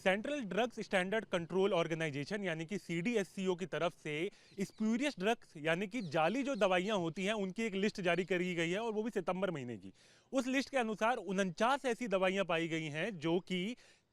Central drugs standard control organisation यानी कि CDSCO की तरफ से स्प्यूरियस ड्रग्स यानी कि जाली जो दवाइयां होती हैं उनकी एक लिस्ट जारी करी गई है और वो भी सितंबर महीने की। उस लिस्ट के अनुसार 49 ऐसी दवाइयां पाई गई हैं जो कि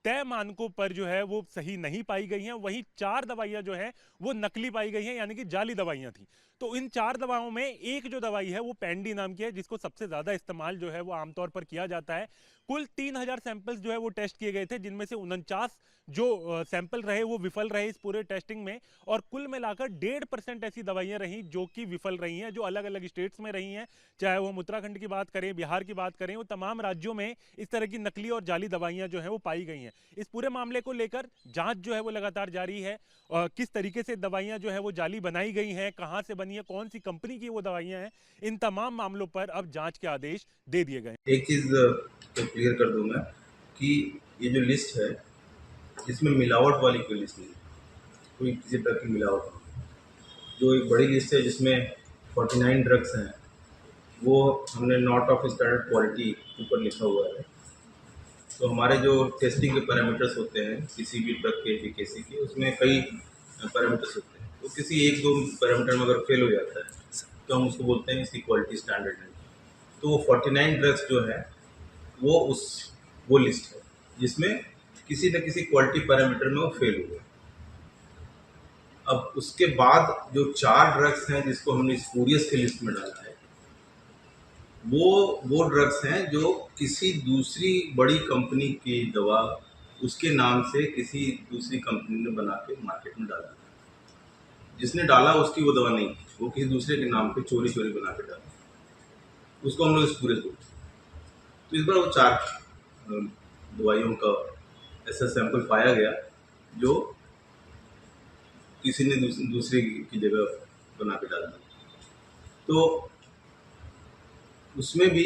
तय मानकों पर जो है वो सही नहीं पाई गई हैं। वहीं 4 दवाइयां जो है वो नकली पाई गई हैं यानी कि जाली दवाइयां थी। तो इन 4 दवाओं में एक जो दवाई है वो पेंडी नाम की है जिसको सबसे ज्यादा इस्तेमाल जो है वो आमतौर पर किया जाता है। कुल 3000 सैंपल्स जो है वो टेस्ट किए गए थे जिनमें से 49 जो सैंपल रहे वो विफल रहे इस पूरे टेस्टिंग में। और कुल मिलाकर 1.5% ऐसी दवाइयां रही जो कि विफल रही हैं, जो अलग अलग स्टेट्स में रही हैं। चाहे वो हम उत्तराखंड की बात करें, बिहार की बात करें, वो तमाम राज्यों में इस तरह की नकली और जाली दवाइयां जो है वो पाई गई हैं। इस पूरे मामले को लेकर जांच जो है वो लगातार जारी है। किस तरीके से दवाइयां जो है वो जाली बनाई गई हैं, कहां से बनी है, कौन सी कंपनी की वो दवाइयां हैं, इन तमाम मामलों पर अब जांच के आदेश दे दिए गए। एक चीज़ तो क्लियर कर दूं मैं कि ये जो लिस्ट है इसमें मिलावट वाली कोई लिस्ट नहीं, कोई किसी तरह की मिलावट नहीं। जो एक बड़ी लिस्ट है जिसमें 49 ड्रग्स हैं वो हमने नॉट ऑफ स्टैंडर्ड क्वालिटी ऊपर लिखा हुआ है। तो हमारे जो टेस्टिंग के पैरामीटर्स होते हैं किसी भी ड्रग के एफिकेसी के, उसमें कई पैरामीटर्स होते हैं। तो किसी एक दो पैरामीटर में अगर फेल हो जाता है तो हम उसको बोलते हैं इसकी क्वालिटी स्टैंडर्ड नहीं। तो 49 ड्रग्स जो है वो लिस्ट है जिसमें किसी न किसी क्वालिटी पैरामीटर में वो फेल हुए। अब उसके बाद जो 4 ड्रग्स हैं जिसको हमने स्पूरियस की लिस्ट में डाला है वो ड्रग्स हैं जो किसी दूसरी बड़ी कंपनी की दवा उसके नाम से किसी दूसरी कंपनी ने बना के मार्केट में डाला। जिसने डाला उसकी वो दवा नहीं, वो किसी दूसरे के नाम पे चोरी बना के डाला, उसको हम लोग स्पूरियस बोलते हैं। तो इस बार वो 4 दवाइयों का ऐसा सैंपल पाया गया जो किसी ने दूसरी की जगह बना के डाल दिया। तो उसमें भी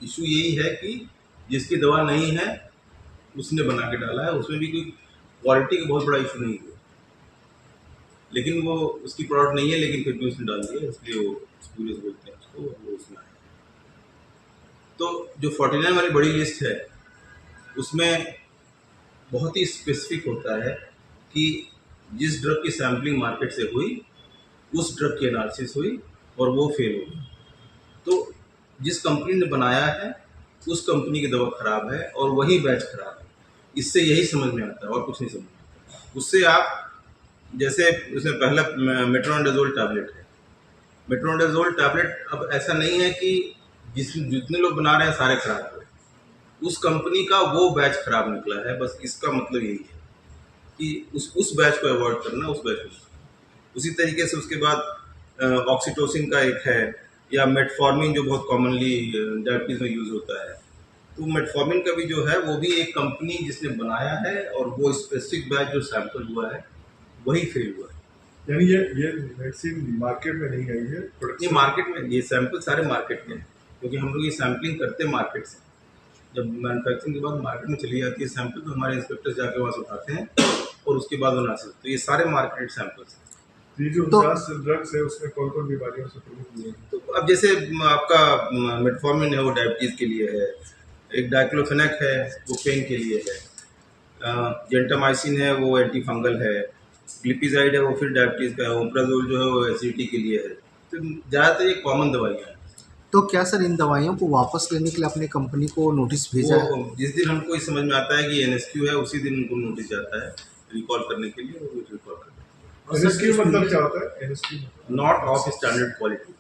इशू यही है कि जिसकी दवा नहीं है उसने बना के डाला है। उसमें भी कोई क्वालिटी का बहुत बड़ा इशू नहीं हुआ, लेकिन वो उसकी प्रोडक्ट नहीं है लेकिन फिर भी उसने डाल दिया, इसलिए वो स्पूरियस बोलते हैं उसको, वो उसमें आया। तो जो 49 वाली बड़ी लिस्ट है उसमें बहुत ही स्पेसिफिक होता है कि जिस ड्रग की सैम्पलिंग मार्केट से हुई उस ड्रग की एनालिसिस हुई और वो फेल हो गई। तो जिस कंपनी ने बनाया है उस कंपनी की दवा खराब है और वही बैच खराब है। इससे यही समझ में आता है और कुछ नहीं समझ में आता। उससे आप जैसे उसमें पहला मेट्रोनडाजोल टैबलेट है। मेट्रोनडाजोल टैबलेट अब ऐसा नहीं है कि जितने लोग बना रहे हैं सारे खराब हो, उस कंपनी का वो बैच खराब निकला है। बस इसका मतलब यही है कि उस बैच को अवॉइड करना, उस बैच को। उसी तरीके से उसके बाद ऑक्सीटोसिन का एक है, या मेटफॉर्मिन जो बहुत कॉमनली डायबिटीज में यूज होता है। तो मेटफॉर्मिन का भी जो है वो भी एक कंपनी जिसने बनाया है और वो स्पेसिफिक बैच जो सैंपल हुआ है वही फेल हुआ है। यानी ये मेडिसिन मार्केट में नहीं आई है, ये मार्केट में, ये सैंपल सारे मार्केट में, क्योंकि हम लोग ये सैम्पलिंग करते हैं मार्केट से। जब मैन्युफैक्चरिंग के बाद मार्केट में चली जाती है सैंपल तो हमारे इंस्पेक्टर्स जाके वहाँ से उठाते हैं और उसके बाद बना सकते। तो ये सारे मार्केटेड सैंपल्स हैं। ये जो 50 ड्रग्स है उसमें कौन कौन बीमारियों से प्रमुख हुए हैं? तो अब जैसे आपका मेटफॉर्मिन है वो डायबिटीज़ के लिए है, एक डाइक्लोफेनेक है वो पेन के लिए है, जेंटामाइसिन है वो एंटी फंगल है, ग्लिपिजाइड है वो फिर डायबिटीज़ का है, ओमप्राजोल जो है वो एसिडिटी के लिए है। तो ज़्यादातर ये कॉमन दवाइयाँ हैं। तो क्या सर इन दवाइयों को वापस लेने के लिए अपने कंपनी को नोटिस भेजा है? जिस दिन हमको इस समझ में आता है कि एनएसक्यू है उसी दिन उनको नोटिस जाता है रिकॉल करने के लिए, वो रिकॉल करते हैं। एनएसक्यू मतलब क्या होता है? NSQ not of standard quality,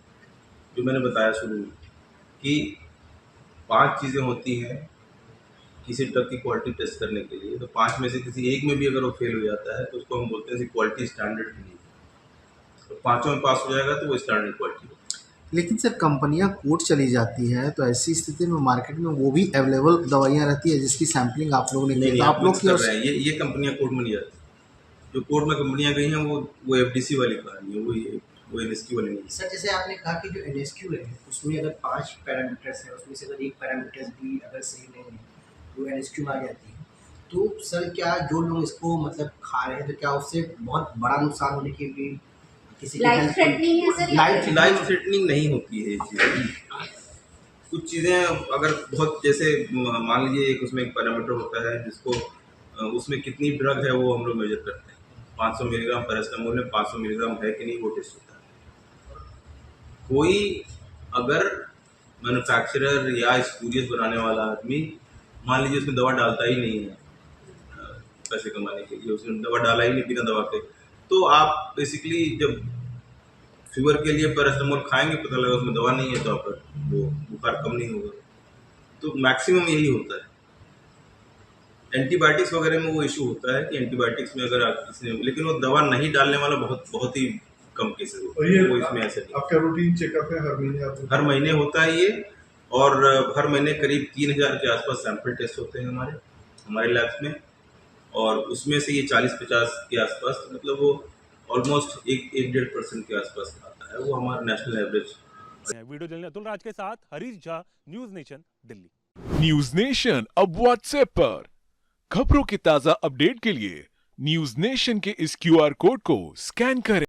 जो मैंने बताया शुरू में कि 5 चीज़ें होती हैं किसी ड्रग की क्वालिटी टेस्ट करने के लिए। तो 5 में से किसी एक में भी अगर वो फेल हो जाता है तो उसको हम बोलते हैं क्वालिटी स्टैंडर्ड नहीं। तो 5 में पास हो जाएगा तो वो स्टैंडर्ड क्वालिटी। लेकिन सर कंपनियां कोर्ट चली जाती हैं तो ऐसी स्थिति में मार्केट में वो भी अवेलेबल दवाइयां रहती है जिसकी सैंपलिंग आप लोगों ने की, तो आप लोग कर रहे हैं ये कंपनियां कोर्ट में नहीं जाती। जो कोर्ट में कंपनियां गई हैं वो एफडीसी वाली कहानी है, वो एनएसक्यू वाली नहीं। सर जैसे आपने कहा कि जो एनएसक्यू है उसमें अगर 5 पैरामीटर्स हैं उसमें से अगर एक पैरामीटर्स भी अगर सही नहीं है तो एनएसक्यू आ जाती है। तो सर क्या जो लोग इसको मतलब खा रहे हैं तो क्या उससे बहुत बड़ा नुकसान होने की भी किसी लाइफ थ्रेटनिंग है सर? लाइफ थ्रेटनिंग नहीं होती है ये चीज़। कुछ चीज़ें अगर बहुत जैसे मान लीजिए एक उसमें एक पैरामीटर होता है जिसको उसमें कितनी ड्रग है वो हम लोग मेजर करते हैं। 500 मिलीग्राम पैरास्टामोल में 500 मिलीग्राम है कि नहीं वो टेस्ट होता है। कोई अगर मैन्युफैक्चरर या स्पूरियस बनाने वाला आदमी मान लीजिए उसमें दवा डालता ही नहीं है पैसे कमाने के लिए, उसने दवा डाला ही नहीं बिना दवा के, तो आप बेसिकली जब फीवर के लिए पैरास्टामोल खाएंगे पता लगा उसमें दवा नहीं है तो आपका वो बुखार कम नहीं होगा। तो मैक्सिमम यही होता है। एंटीबायोटिक्स वगैरह में वो इशू होता है कि एंटीबायोटिक्स में अगर आप किसी ने, लेकिन वो दवा नहीं डालने वाला बहुत बहुत ही कम केसेस होते और ये हैं, वो इसमें ऐसे नहीं। आपका रूटीन चेकअप है हर महीने आप हर महीने होता है ये, और हर महीने करीब 3000 के आसपास सैंपल टेस्ट होते हैं हमारे लैब्स में, और उसमें से ये 40-50 के आसपास, मतलब वो ऑलमोस्ट 1-1.5% के आसपास आता है, वो हमारा national average. Video journalist Atul Raj के साथ Harish Jha, News Nation, Delhi. News Nation अब व्हाट्सएप पर खबरों के ताजा अपडेट के लिए न्यूज नेशन के इस QR कोड को स्कैन करें।